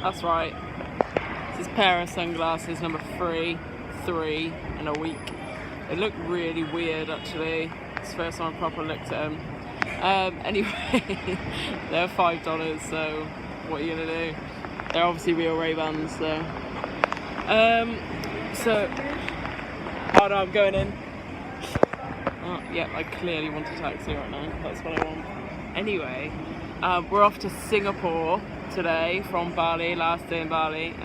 That's right. This is pair of sunglasses number 3 in a week. They look really weird actually. It's the first time I properly looked at them. Anyway, they're $5, so what are you gonna do? They're obviously real Ray-Bans, so. Hold on, I'm going in. Oh, yeah, I clearly want a taxi right now. That's what I want. Anyway, we're off to Singapore today from Bali, last day in Bali.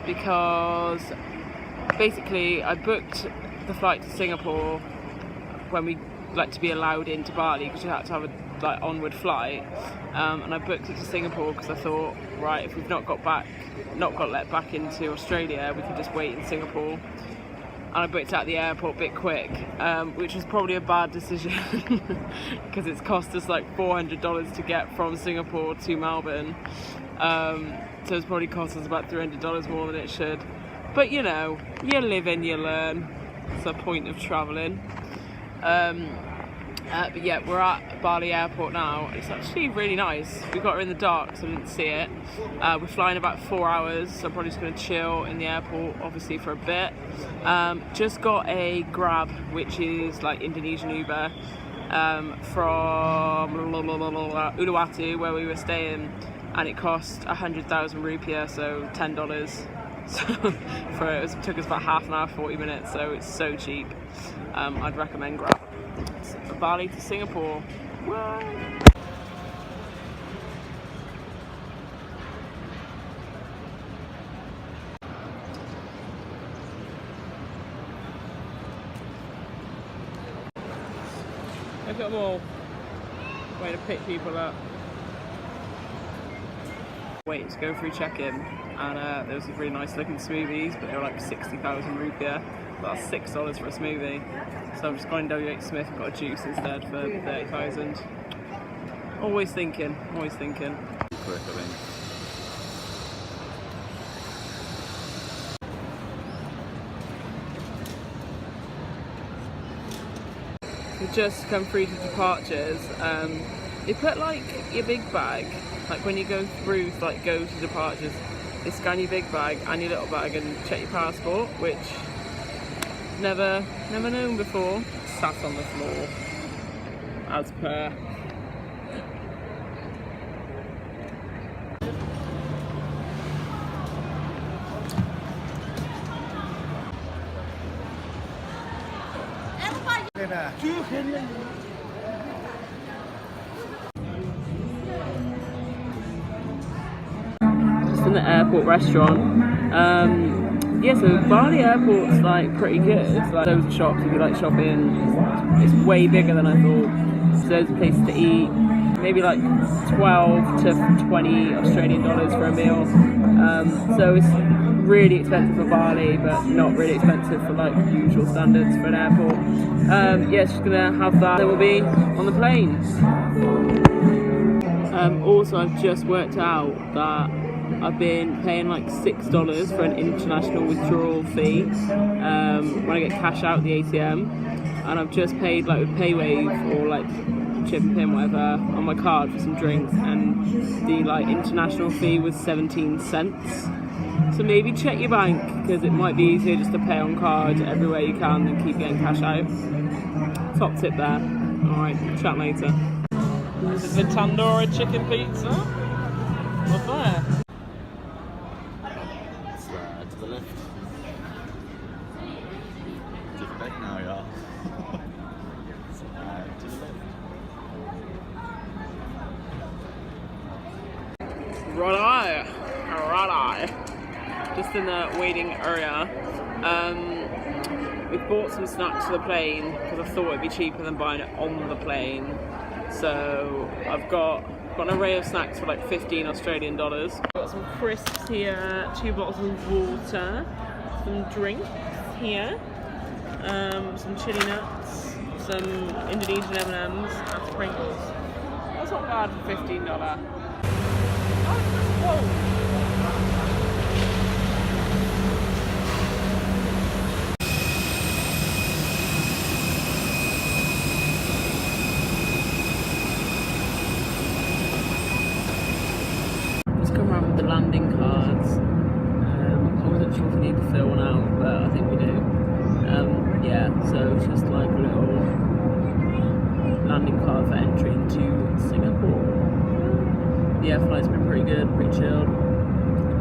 Because basically I booked the flight to Singapore when we like to be allowed into Bali, because you had to have a onward flight, and I booked it to Singapore because I thought, right, if we've not got let back into Australia, we could just wait in Singapore. And I booked at the airport a bit quick, which was probably a bad decision because it's cost us like $400 to get from Singapore to Melbourne, so it's probably cost us about $300 more than it should. But you know, you live and you learn. It's the point of travelling. But yeah, we're at Bali Airport now. It's actually really nice. We got her in the dark, so I didn't see it. We're flying about 4 hours, so I'm probably just going to chill in the airport, obviously, for a bit. Just got a Grab, which is like Indonesian Uber, from Uluwatu, where we were staying, and it cost 100,000 rupiah, so $10. So it took us about half an hour, 40 minutes, so it's so cheap. I'd recommend Grab. Bali to Singapore. What? Look at them all. Way to pick people up. Waiting to go through check-in, and there was these really nice looking smoothies, but they were like 60,000 rupiah. That's $6 for a smoothie. So I've just gone in WH Smith and got a juice instead for 30,000. Always thinking, always thinking. Quick, I think. We've just come through to departures. They put like your big bag, like when you go through, like go to departures, they scan your big bag and your little bag and check your passport, which never known before. Sat on the floor, as per. Just in the airport restaurant. Yeah, so Bali Airport's like pretty good. It's like loads of shops if you like shopping. It's way bigger than I thought. So there's places to eat. Maybe like 12 to 20 Australian dollars for a meal. So it's really expensive for Bali, but not really expensive for like usual standards for an airport. Yeah, just gonna have that. Then we'll be on the plane. Also, I've just worked out that I've been paying like $6 for an international withdrawal fee when I get cash out the ATM, and I've just paid like with PayWave or like chip and pin, whatever, on my card for some drinks, and the like international fee was 17 cents. So maybe check your bank, because it might be easier just to pay on card everywhere you can than keep getting cash out. Top tip there. Alright, chat later. This is the tandoori chicken pizza. What's there? To the left. To the back now, yeah. To the left. Right-eye. Just in the waiting area. We bought some snacks for the plane because I thought it'd be cheaper than buying it on the plane. So I've got an array of snacks for like 15 Australian dollars. Got some crisps here, 2 bottles of water, some drinks here, some chili nuts, some Indonesian M&Ms, and sprinkles. That's not bad for $15. Whoa. Come around the landing cards. I wasn't sure if we need to fill one out, but I think we do. Yeah, so it's just like a little landing card for entry into Singapore. The air flight's been pretty good, pretty chilled.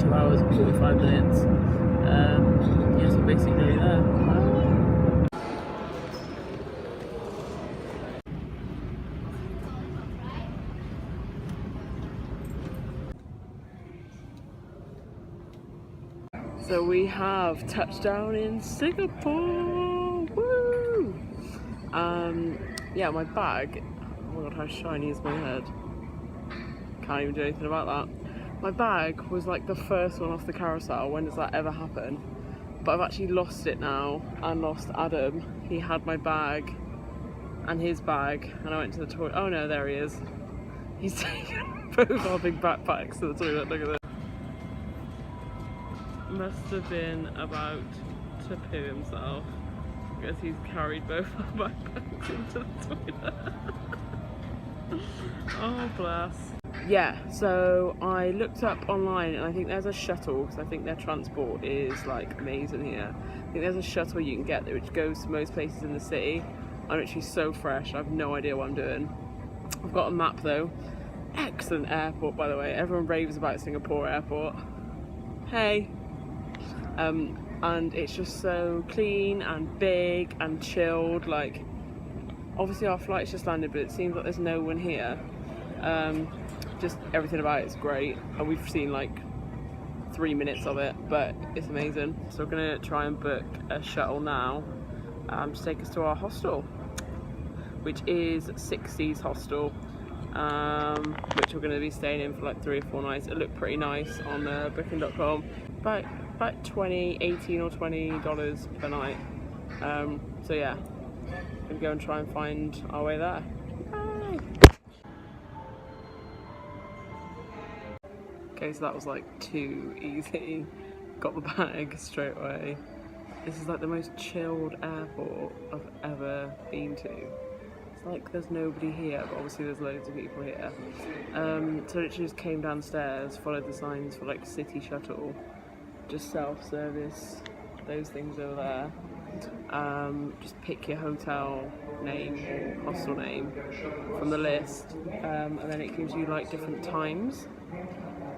2 hours and 45 minutes. Yeah, so basically nearly there. So we have touchdown in Singapore. Woo! Yeah, my bag. Oh my god, how shiny is my head? Can't even do anything about that. My bag was like the first one off the carousel. When does that ever happen? But I've actually lost it now and lost Adam. He had my bag and his bag, and I went to the toilet. Oh no, there he is. He's taken both our big backpacks to the toilet. Look at this. Must have been about to poo himself because he's carried both our backpacks into the toilet. Oh bless. Yeah, so I looked up online and I think there's a shuttle, because I think their transport is like amazing here. I think there's a shuttle you can get there which goes to most places in the city. I'm literally so fresh, I have no idea what I'm doing. I've got a map though. Excellent airport, by the way. Everyone raves about Singapore airport. Hey. And it's just so clean and big and chilled. Like, obviously our flight's just landed, but it seems like there's no one here. Just everything about it is great, and we've seen like 3 minutes of it, but it's amazing. So we're gonna try and book a shuttle now to take us to our hostel, which is 60s hostel, which we're going to be staying in for like 3 or 4 nights. It looked pretty nice on booking.com, about 18 or $20 per night. So yeah, gonna go and try and find our way there. Bye. Okay, so that was like too easy. Got the bag straight away. This is like the most chilled airport I've ever been to. It's like there's nobody here, but obviously there's loads of people here. So literally just came downstairs, followed the signs for like city shuttle, just self-service, those things over there. Just pick your hotel name or hostel name from the list, and then it gives you like different times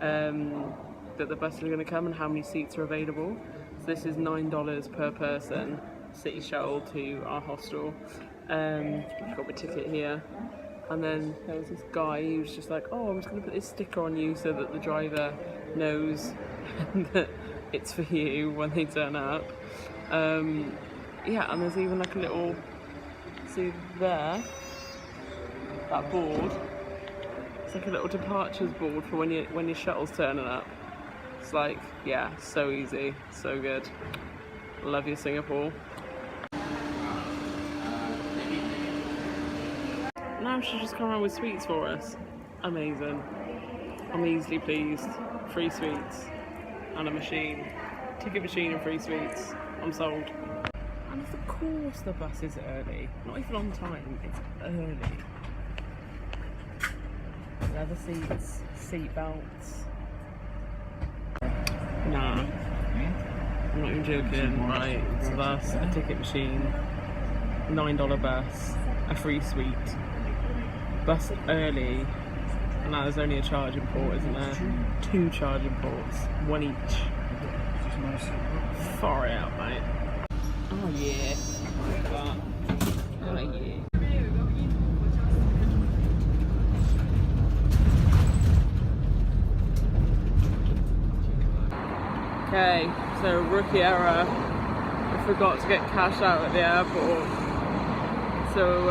that the buses are going to come and how many seats are available. So this is $9 per person, city shuttle to our hostel. I've got my ticket here, and then there was this guy who was just like, oh, I'm just going to put this sticker on you so that the driver knows that it's for you when they turn up. Yeah, and there's even like a little, see there, that board. It's like a little departures board for when your shuttle's turning up. It's like, yeah, so easy, so good. Love you, Singapore. Now she's just come around with sweets for us. Amazing. I'm easily pleased. Free sweets and a machine. Ticket machine and free sweets. I'm sold. And of course the bus is early. Not even on time, it's early. Leather seats, seat belts. Nah, I'm not even joking. Right, it's a bus, a ticket machine, $9 bus, a free suite, bus early, and now there's only a charging port, isn't there? 2 charging ports, 1 each. Far out, mate. Oh yeah, look at that. Oh yeah. Okay, so rookie error. I forgot to get cash out at the airport. So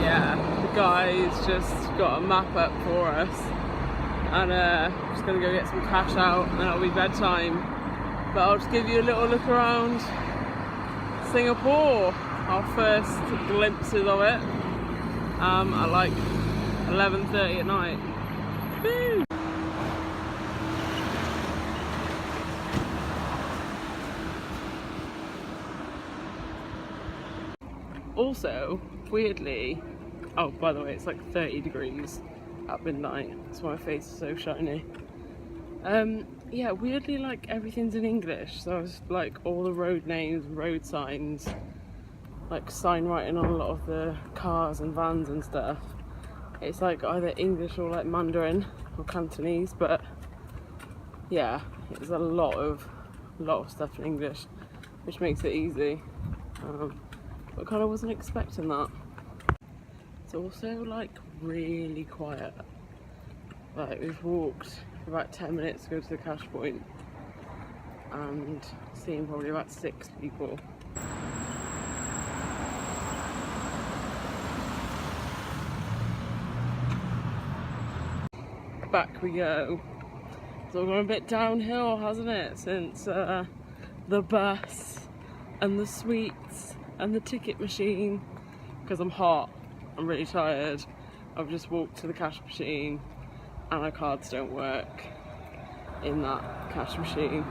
yeah, the guy's just got a map up for us, and just gonna go get some cash out, and then it'll be bedtime. But I'll just give you a little look around Singapore. Our first glimpses of it at like 11:30 at night. Woo! Also, weirdly, oh, by the way, it's like 30 degrees. at midnight. That's why my face is so shiny. Yeah, weirdly, like, everything's in English, so it's like all the road names, road signs, like sign writing on a lot of the cars and vans and stuff. It's like either English or like Mandarin or Cantonese, but yeah, it's a lot of stuff in English, which makes it easy. But kind of wasn't expecting that. It's also like really quiet. Like, we've walked for about 10 minutes to go to the cash point and seen probably about 6 people. Back we go. It's all gone a bit downhill, hasn't it, since the bus and the sweets and the ticket machine. Because I'm hot, I'm really tired. I've just walked to the cash machine and our cards don't work in that cash machine.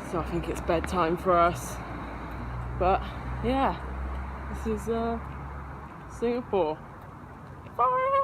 So I think it's bedtime for us. But yeah, this is Singapore. Bye!